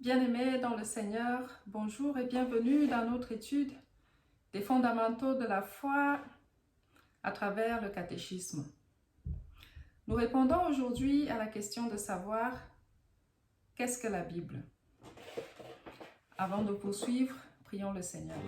Bien-aimés dans le Seigneur, bonjour et bienvenue dans notre étude des fondamentaux de la foi à travers le catéchisme. Nous répondons aujourd'hui à la question de savoir qu'est-ce que la Bible. Avant de poursuivre, prions le Seigneur.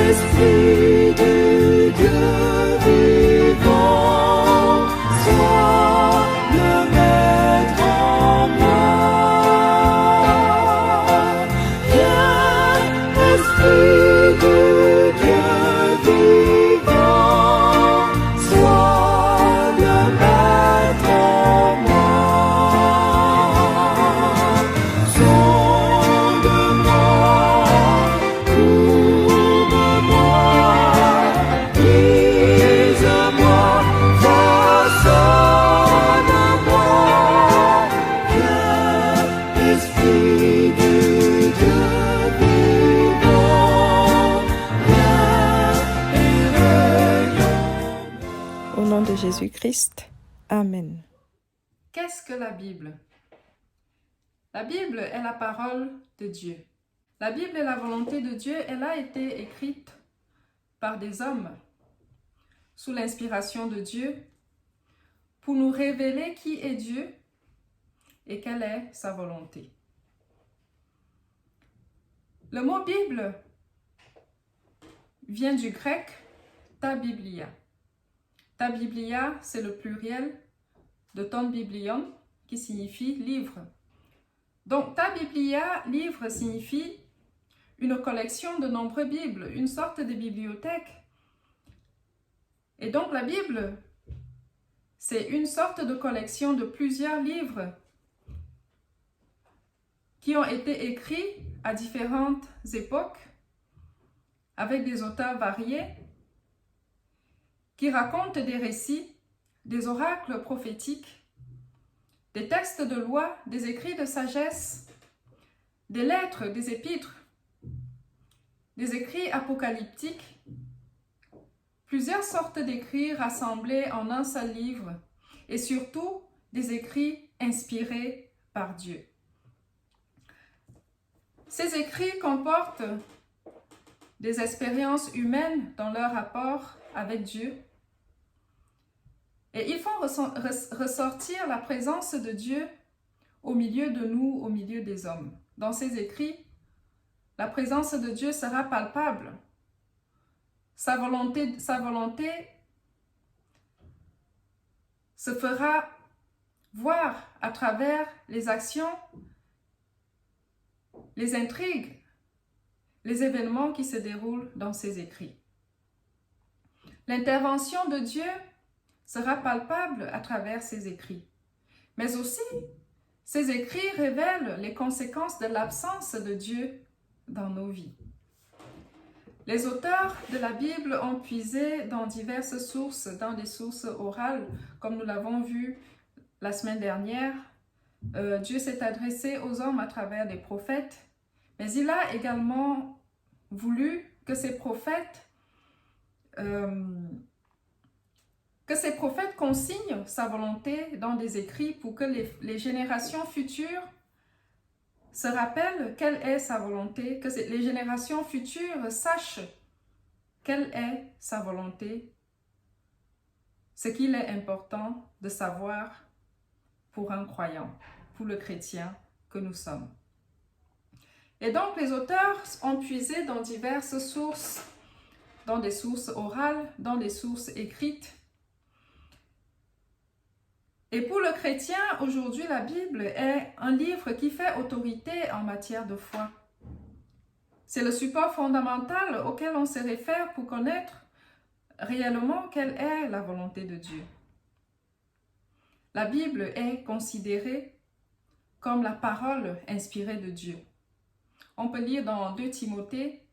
Esprit du Dieu vivant, sois le maître en moi. Viens, Esprit du Dieu vivant, sois le maître en moi. Sonde-moi. Au nom de Jésus-Christ, Amen. Qu'est-ce que la Bible? La Bible est la parole de Dieu. La Bible est la volonté de Dieu. Elle a été écrite par des hommes sous l'inspiration de Dieu pour nous révéler qui est Dieu et quelle est sa volonté. Le mot Bible vient du grec ta biblia. Ta biblia, c'est le pluriel de ton biblion qui signifie livre. Donc ta biblia, livre, signifie une collection de nombreux bibles, une sorte de bibliothèque. Et donc la Bible, c'est une sorte de collection de plusieurs livres qui ont été écrits à différentes époques avec des auteurs variés qui racontent des récits, des oracles prophétiques, des textes de loi, des écrits de sagesse, des lettres, des épîtres, des écrits apocalyptiques, plusieurs sortes d'écrits rassemblés en un seul livre et surtout des écrits inspirés par Dieu. Ces écrits comportent des expériences humaines dans leur rapport avec Dieu et ils font ressortir la présence de Dieu au milieu de nous, au milieu des hommes. Dans ces écrits, la présence de Dieu sera palpable. Sa volonté se fera voir à travers les actions, les intrigues, les événements qui se déroulent dans ces écrits. L'intervention de Dieu sera palpable à travers ces écrits. Mais aussi, ces écrits révèlent les conséquences de l'absence de Dieu dans nos vies. Les auteurs de la Bible ont puisé dans diverses sources, dans des sources orales, comme nous l'avons vu la semaine dernière. Dieu s'est adressé aux hommes à travers des prophètes, mais il a également voulu que ces prophètes consignent sa volonté dans des écrits pour que les générations futures se rappellent quelle est sa volonté, que les générations futures sachent quelle est sa volonté, ce qu'il est important de savoir pour un croyant, pour le chrétien que nous sommes. Et donc les auteurs ont puisé dans diverses sources, dans des sources orales, dans des sources écrites. Et pour le chrétien, aujourd'hui, la Bible est un livre qui fait autorité en matière de foi. C'est le support fondamental auquel on se réfère pour connaître réellement quelle est la volonté de Dieu. La Bible est considérée comme la parole inspirée de Dieu. On peut lire dans 2 Timothée,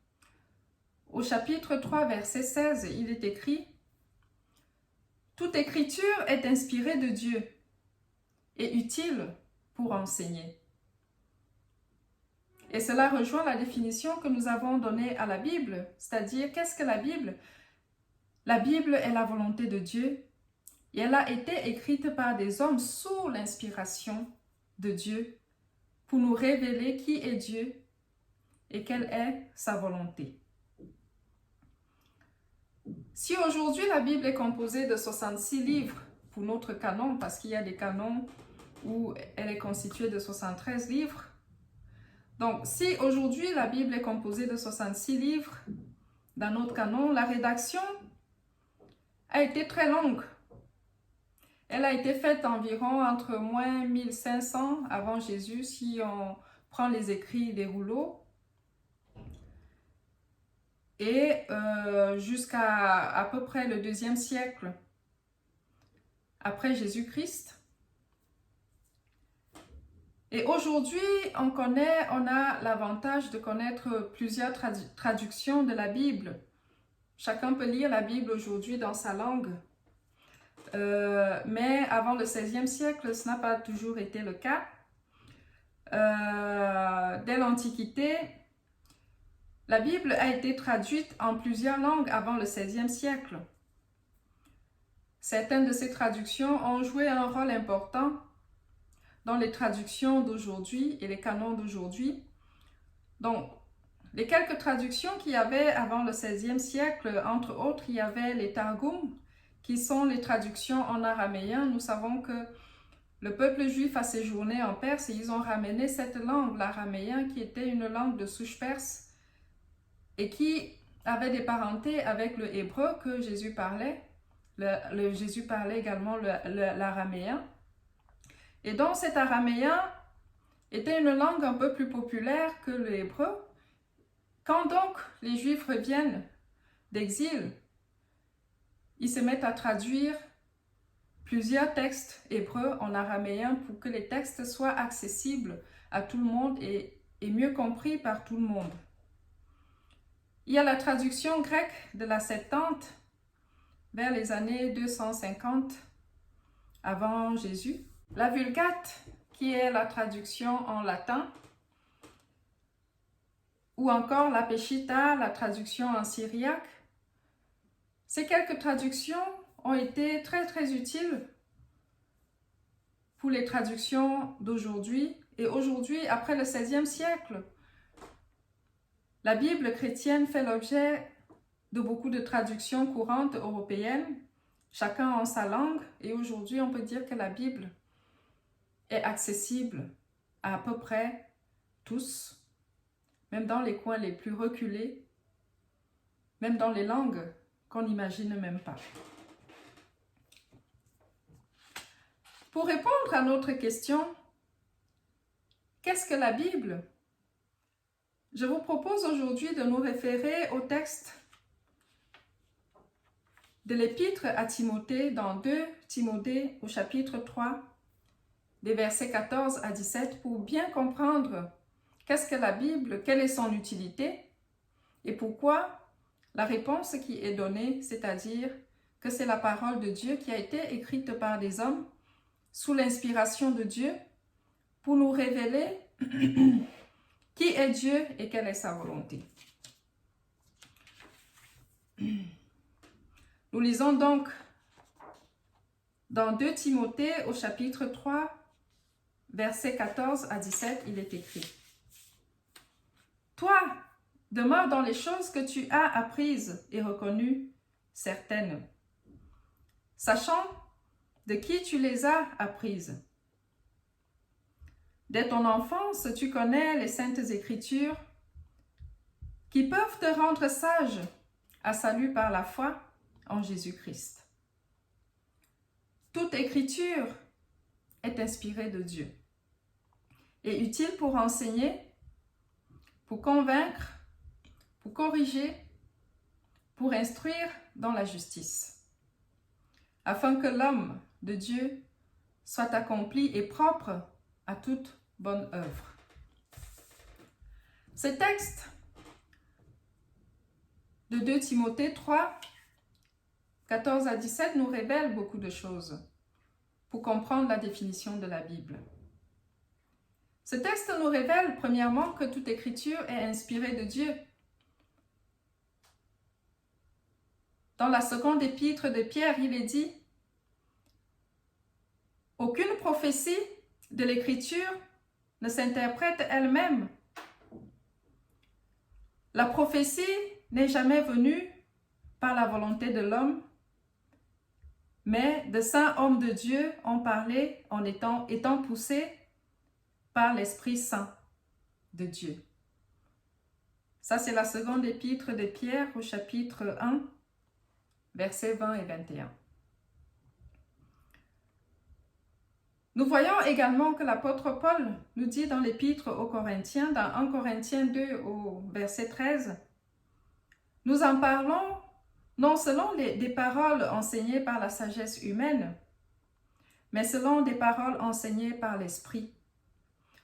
au chapitre 3, verset 16, il est écrit « Toute écriture est inspirée de Dieu et utile pour enseigner. » Et cela rejoint la définition que nous avons donnée à la Bible, c'est-à-dire qu'est-ce que la Bible? La Bible est la volonté de Dieu et elle a été écrite par des hommes sous l'inspiration de Dieu pour nous révéler qui est Dieu et quelle est sa volonté. Si aujourd'hui la Bible est composée de 66 livres pour notre canon, parce qu'il y a des canons où elle est constituée de 73 livres, donc si aujourd'hui la Bible est composée de 66 livres dans notre canon, la rédaction a été très longue. Elle a été faite environ entre moins 1500 avant Jésus, si on prend les écrits des rouleaux, et jusqu'à à peu près le 2e siècle après Jésus-Christ. Et aujourd'hui, on a l'avantage de connaître plusieurs traductions de la Bible. Chacun peut lire la Bible aujourd'hui dans sa langue. Mais avant le XVIe siècle, ce n'a pas toujours été le cas. Dès l'Antiquité, la Bible a été traduite en plusieurs langues avant le XVIe siècle. Certaines de ces traductions ont joué un rôle important dans les traductions d'aujourd'hui et les canons d'aujourd'hui. Donc, les quelques traductions qu'il y avait avant le XVIe siècle, entre autres, il y avait les Targums, qui sont les traductions en araméen. Nous savons que le peuple juif a séjourné en Perse et ils ont ramené cette langue, l'araméen, qui était une langue de souche perse et qui avait des parentés avec le hébreu que Jésus parlait. Jésus parlait également l'araméen. Et donc cet araméen était une langue un peu plus populaire que le hébreu. Quand donc les Juifs reviennent d'exil, ils se mettent à traduire plusieurs textes hébreux en araméen pour que les textes soient accessibles à tout le monde et mieux compris par tout le monde. Il y a la traduction grecque de la Septante vers les années 250 avant Jésus. La Vulgate, qui est la traduction en latin, ou encore la Peshitta, la traduction en syriaque. Ces quelques traductions ont été très très utiles pour les traductions d'aujourd'hui. Et aujourd'hui, après le XVIe siècle, la Bible chrétienne fait l'objet de beaucoup de traductions courantes européennes, chacun en sa langue. Et aujourd'hui, on peut dire que la Bible est accessible à peu près tous, même dans les coins les plus reculés, même dans les langues qu'on n'imagine même pas. Pour répondre à notre question, qu'est-ce que la Bible? Je vous propose aujourd'hui de nous référer au texte de l'épître à Timothée dans 2 Timothée au chapitre 3, des versets 14 à 17, pour bien comprendre qu'est-ce que la Bible, quelle est son utilité et pourquoi la réponse qui est donnée, c'est-à-dire que c'est la parole de Dieu qui a été écrite par des hommes sous l'inspiration de Dieu pour nous révéler qui est Dieu et quelle est sa volonté. Nous lisons donc dans 2 Timothée au chapitre 3, versets 14 à 17, il est écrit: « Toi, demeure dans les choses que tu as apprises et reconnues certaines, sachant de qui tu les as apprises. Dès ton enfance, tu connais les saintes écritures qui peuvent te rendre sage à salut par la foi en Jésus-Christ. Toute écriture est inspirée de Dieu et utile pour enseigner, pour convaincre, pour corriger, pour instruire dans la justice, afin que l'homme de Dieu soit accompli et propre à toute bonne œuvre. » Ce texte de 2 Timothée 3, 14 à 17 nous révèle beaucoup de choses pour comprendre la définition de la Bible. Ce texte nous révèle premièrement que toute écriture est inspirée de Dieu. Dans la seconde épître de Pierre, il est dit « Aucune prophétie de l'écriture ne s'interprète elle-même. La prophétie n'est jamais venue par la volonté de l'homme, mais de saints hommes de Dieu ont parlé en étant poussés par l'Esprit Saint de Dieu. » Ça, c'est la seconde épître de Pierre au chapitre 1, versets 20 et 21. Nous voyons également que l'apôtre Paul nous dit dans l'épître aux Corinthiens, dans 1 Corinthiens 2 au verset 13, « Nous en parlons non selon des paroles enseignées par la sagesse humaine, mais selon des paroles enseignées par l'Esprit,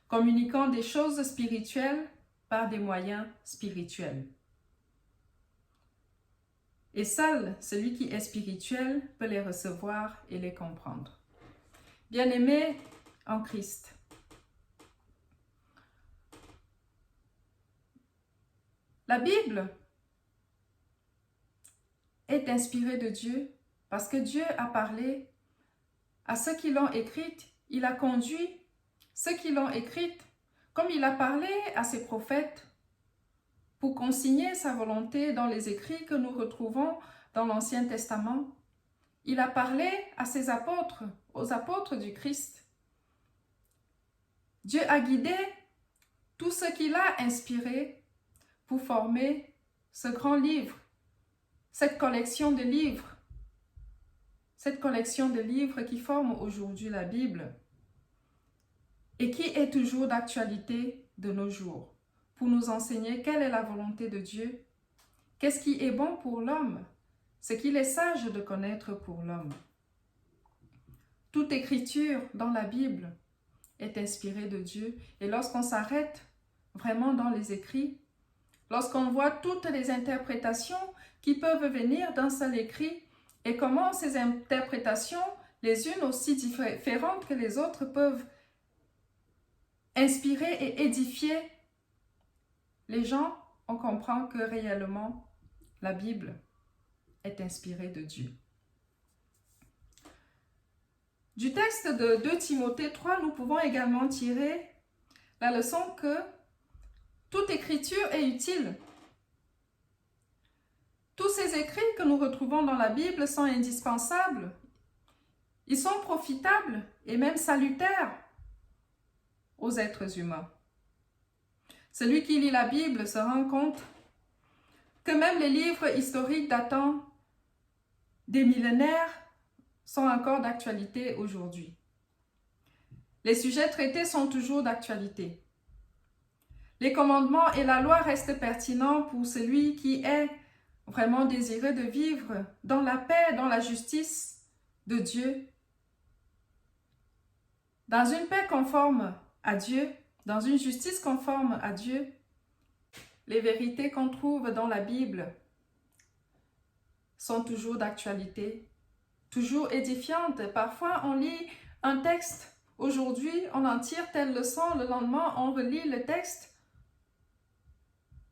communiquant des choses spirituelles par des moyens spirituels. Et seul celui qui est spirituel peut les recevoir et les comprendre. » Bien-aimés en Christ, la Bible est inspirée de Dieu parce que Dieu a parlé à ceux qui l'ont écrite. Il a conduit ceux qui l'ont écrite comme il a parlé à ses prophètes pour consigner sa volonté dans les écrits que nous retrouvons dans l'Ancien Testament. Il a parlé à ses apôtres, aux apôtres du Christ. Dieu a guidé tout ce qu'il a inspiré pour former ce grand livre, cette collection de livres qui forment aujourd'hui la Bible et qui est toujours d'actualité de nos jours pour nous enseigner quelle est la volonté de Dieu, qu'est-ce qui est bon pour l'homme, ce qu'il est sage de connaître pour l'homme. Toute écriture dans la Bible est inspirée de Dieu et lorsqu'on s'arrête vraiment dans les écrits, lorsqu'on voit toutes les interprétations qui peuvent venir d'un seul écrit et comment ces interprétations, les unes aussi différentes que les autres, peuvent inspirer et édifier les gens, on comprend que réellement la Bible est inspirée de Dieu. Du texte de 2 Timothée 3, nous pouvons également tirer la leçon que toute écriture est utile. Tous ces écrits que nous retrouvons dans la Bible sont indispensables. Ils sont profitables et même salutaires aux êtres humains. Celui qui lit la Bible se rend compte que même les livres historiques datant des millénaires sont encore d'actualité aujourd'hui. Les sujets traités sont toujours d'actualité. Les commandements et la loi restent pertinents pour celui qui est vraiment désireux de vivre dans la paix, dans la justice de Dieu, dans une paix conforme à Dieu, dans une justice conforme à Dieu. Les vérités qu'on trouve dans la Bible sont toujours d'actualité, toujours édifiantes. Parfois, on lit un texte aujourd'hui, on en tire telle leçon, le lendemain, on relit le texte,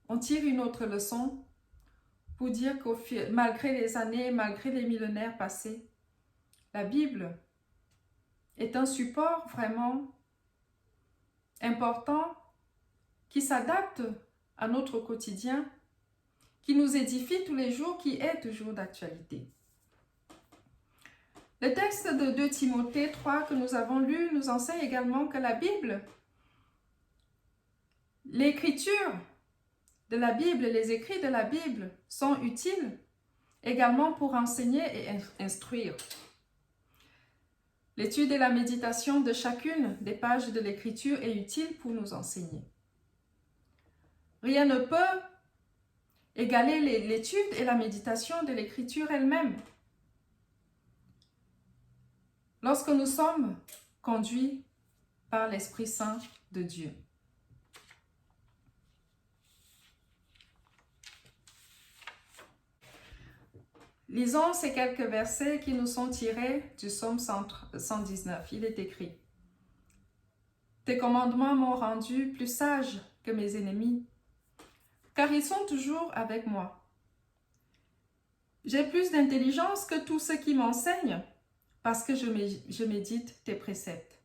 on tire une autre leçon pour dire que malgré les années, malgré les millénaires passés, la Bible est un support vraiment important qui s'adapte à notre quotidien, qui nous édifie tous les jours, qui est toujours d'actualité. Le texte de 2 Timothée 3 que nous avons lu nous enseigne également que la Bible, l'écriture de la Bible, les écrits de la Bible sont utiles également pour enseigner et instruire. L'étude et la méditation de chacune des pages de l'écriture est utile pour nous enseigner. Rien ne peut égaler l'étude et la méditation de l'écriture elle-même. Lorsque nous sommes conduits par l'Esprit Saint de Dieu. Lisons ces quelques versets qui nous sont tirés du psaume 119. Il est écrit: « Tes commandements m'ont rendu plus sage que mes ennemis, car ils sont toujours avec moi. J'ai plus d'intelligence que tous ceux qui m'enseignent, parce que je médite tes préceptes.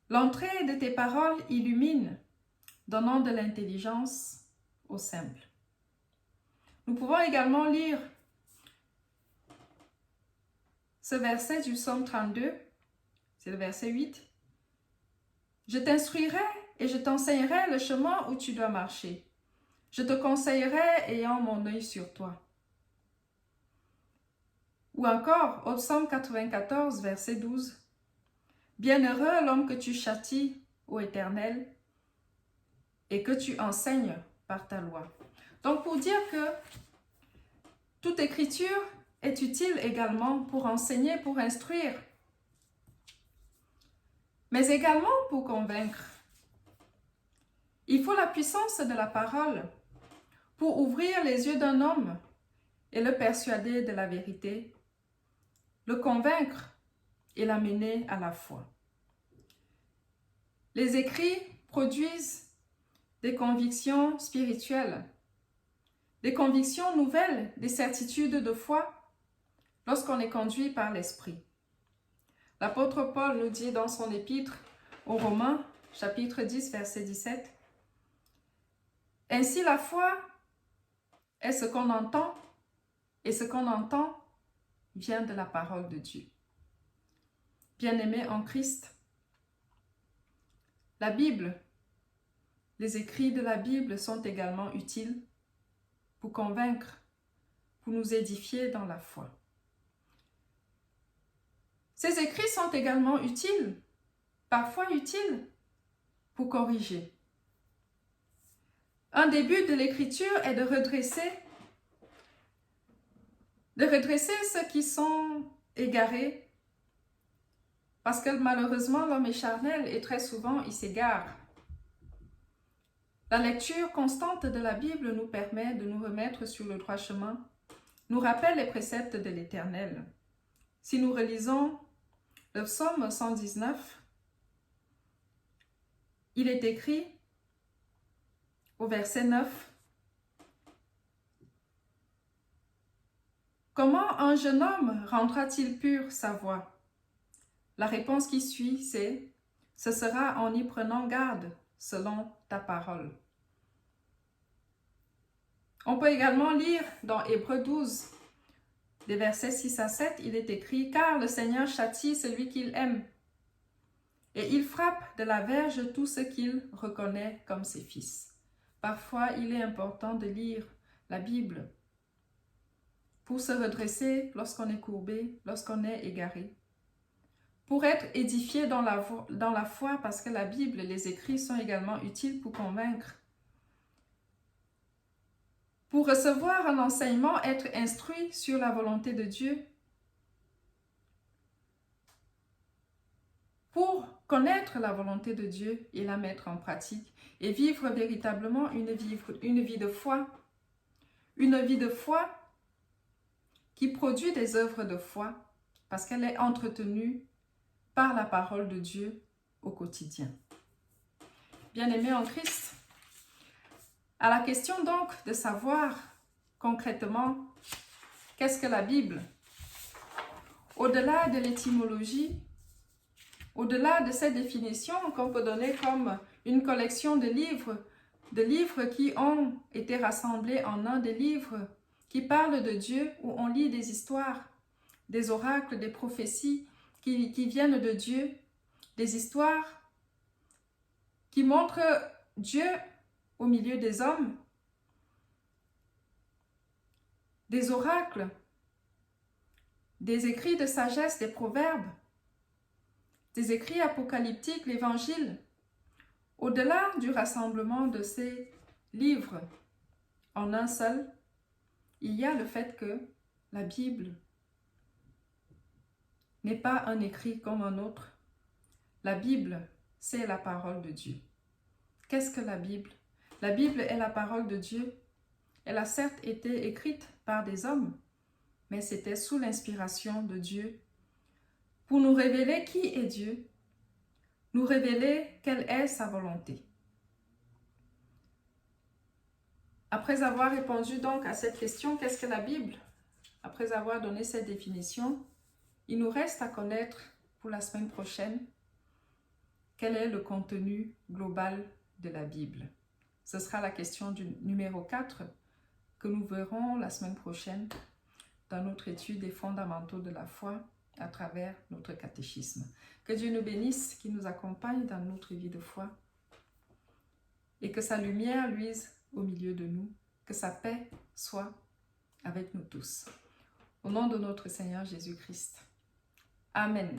L'entrée de tes paroles illumine, donnant de l'intelligence aux simples. Nous pouvons également lire ce verset du psaume 32, c'est le verset 8. Je t'instruirai et je t'enseignerai le chemin où tu dois marcher. Je te conseillerai ayant mon œil sur toi. Ou encore au psaume 94, verset 12. Bienheureux l'homme que tu châties, ô Éternel, et que tu enseignes par ta loi. Donc pour dire que toute écriture est utile également pour enseigner, pour instruire, mais également pour convaincre. Il faut la puissance de la parole pour ouvrir les yeux d'un homme et le persuader de la vérité, le convaincre et l'amener à la foi. Les écrits produisent des convictions spirituelles, des convictions nouvelles, des certitudes de foi lorsqu'on est conduit par l'Esprit. L'apôtre Paul nous dit dans son épître aux Romains, chapitre 10, verset 17, « Ainsi la foi est ce qu'on entend, et ce qu'on entend vient de la parole de Dieu. » Bien-aimés en Christ, la Bible, les écrits de la Bible sont également utiles pour convaincre, pour nous édifier dans la foi. Ces écrits sont également utiles, parfois utiles, pour corriger. Un des buts de l'écriture est de redresser ceux qui sont égarés, parce que malheureusement l'homme est charnel et très souvent il s'égare. La lecture constante de la Bible nous permet de nous remettre sur le droit chemin, nous rappelle les préceptes de l'Éternel. Si nous relisons le psaume 119, il est écrit au verset 9, « Comment un jeune homme rendra-t-il pure sa voix ?» La réponse qui suit, c'est « Ce sera en y prenant garde selon ta parole. » On peut également lire dans Hébreux 12, des versets 6 à 7, il est écrit « Car le Seigneur châtie celui qu'il aime, et il frappe de la verge tout ce qu'il reconnaît comme ses fils. » Parfois, il est important de lire la Bible pour se redresser lorsqu'on est courbé, lorsqu'on est égaré, pour être édifié dans la foi, parce que la Bible, les écrits sont également utiles pour convaincre, pour recevoir un enseignement, être instruit sur la volonté de Dieu, pour connaître la volonté de Dieu et la mettre en pratique et vivre véritablement une vie de foi, une vie de foi qui produit des œuvres de foi parce qu'elle est entretenue par la parole de Dieu au quotidien. Bien-aimés en Christ, à la question donc de savoir concrètement qu'est-ce que la Bible, au-delà de l'étymologie, au-delà de cette définition qu'on peut donner comme une collection de livres qui ont été rassemblés en un, des livres qui parlent de Dieu, où on lit des histoires, des oracles, des prophéties qui viennent de Dieu, des histoires qui montrent Dieu au milieu des hommes, des oracles, des écrits de sagesse, des proverbes, des écrits apocalyptiques, l'évangile. Au-delà du rassemblement de ces livres en un seul, il y a le fait que la Bible n'est pas un écrit comme un autre. La Bible, c'est la parole de Dieu. Qu'est-ce que la Bible? La Bible est la parole de Dieu. Elle a certes été écrite par des hommes, mais c'était sous l'inspiration de Dieu pour nous révéler qui est Dieu, nous révéler quelle est sa volonté. Après avoir répondu donc à cette question, qu'est-ce que la Bible? Après avoir donné cette définition, il nous reste à connaître pour la semaine prochaine quel est le contenu global de la Bible. Ce sera la question du numéro 4 que nous verrons la semaine prochaine dans notre étude des fondamentaux de la foi à travers notre catéchisme. Que Dieu nous bénisse, qu'il nous accompagne dans notre vie de foi et que sa lumière luise au milieu de nous, que sa paix soit avec nous tous. Au nom de notre Seigneur Jésus-Christ. Amen.